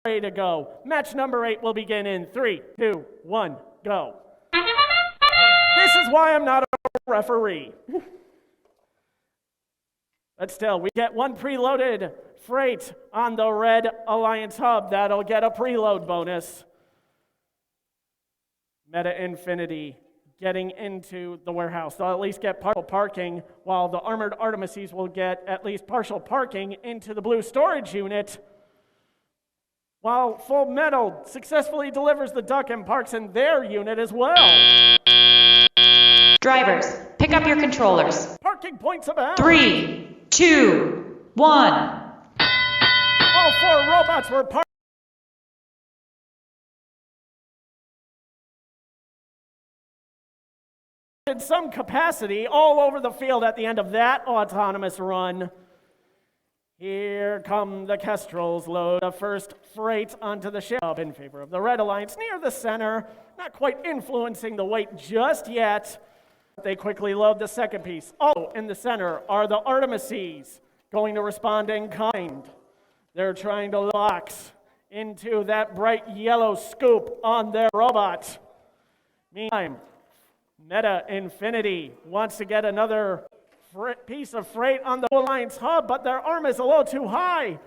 ready to go. Match number 8 will begin in 3, 2, 1, go. This is why I'm not a referee. But still, we get one preloaded freight on the Red Alliance hub. That'll get a preload bonus. Meta Infinity getting into the warehouse. They'll at least get partial parking, while the Armored Artemises will get at least partial parking into the blue storage unit, while Full Metal successfully delivers the duck and parks in their unit as well. Drivers, pick up your controllers. Parking points abound. 3, 2, 1. All 4 robots were parked in some capacity all over the field at the end of that autonomous run. Here come the Kestrels, load the first freight onto the ship in favor of the Red Alliance near the center, not quite influencing the weight just yet. They quickly load the second piece. Oh, in the center are the Artemises, going to respond in kind. They're trying to box into that bright yellow scoop on their robot. Meantime, Meta Infinity wants to get another piece of freight on the Alliance hub, but their arm is a little too high.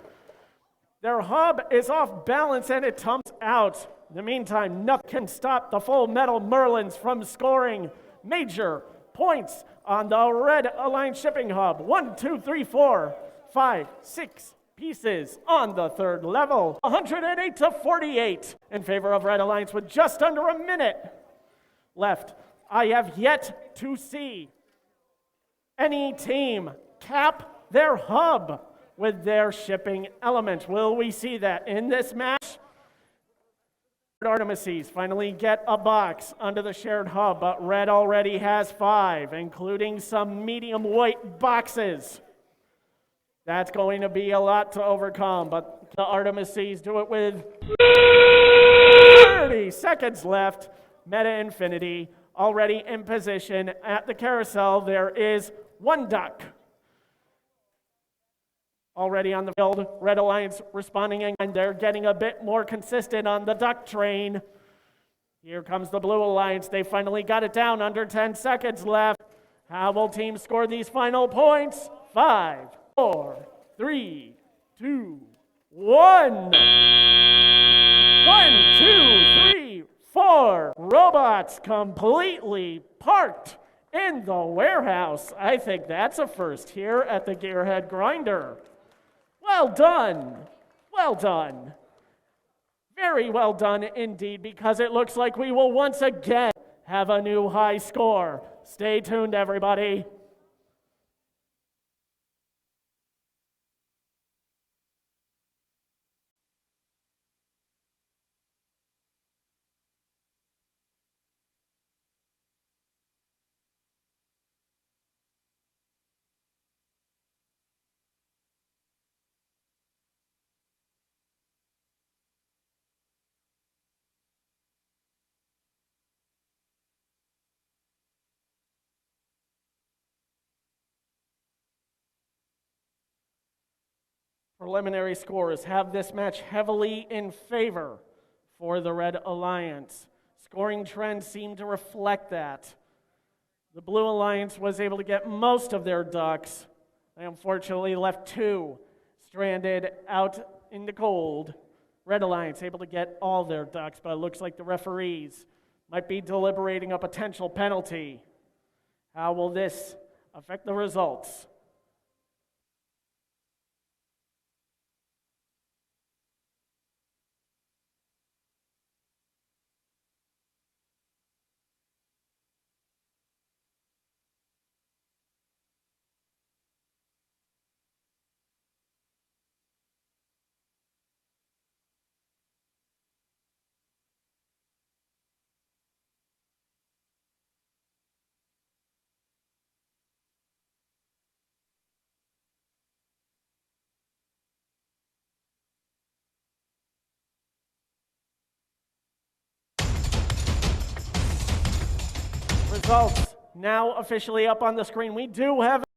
Their hub is off balance and it tumbles out. In the meantime, nothing can stop the Full Metal Merlins from scoring major points on the Red Alliance shipping hub. 1, 2, 3, 4, 5, 6 pieces on the third level. 108 to 48 in favor of Red Alliance with just under a minute left. I have yet to see any team cap their hub with their shipping element. Will we see that in this match? Artemises finally get a box under the shared hub, but Red already has 5, including some medium weight boxes. That's going to be a lot to overcome, but the Artemises do it with 30 seconds left. Meta Infinity already in position at the carousel. There is 1 duck already on the field. Red Alliance responding, and they're getting a bit more consistent on the duck train. Here comes the Blue Alliance. They finally got it down, under 10 seconds left. How will team score these final points? 5, 4, 3, 2, 1. 1, 2, 3, 4. Robots completely parked in the warehouse. I think that's a first here at the Gearhead Grinder. Well done. Well done. Very well done indeed, because it looks like we will once again have a new high score. Stay tuned, everybody. Preliminary scores have this match heavily in favor for the Red Alliance. Scoring trends seem to reflect that. The Blue Alliance was able to get most of their ducks. They unfortunately left 2 stranded out in the cold. Red Alliance able to get all their ducks, but it looks like the referees might be deliberating a potential penalty. How will this affect the results? Results now officially up on the screen. We do have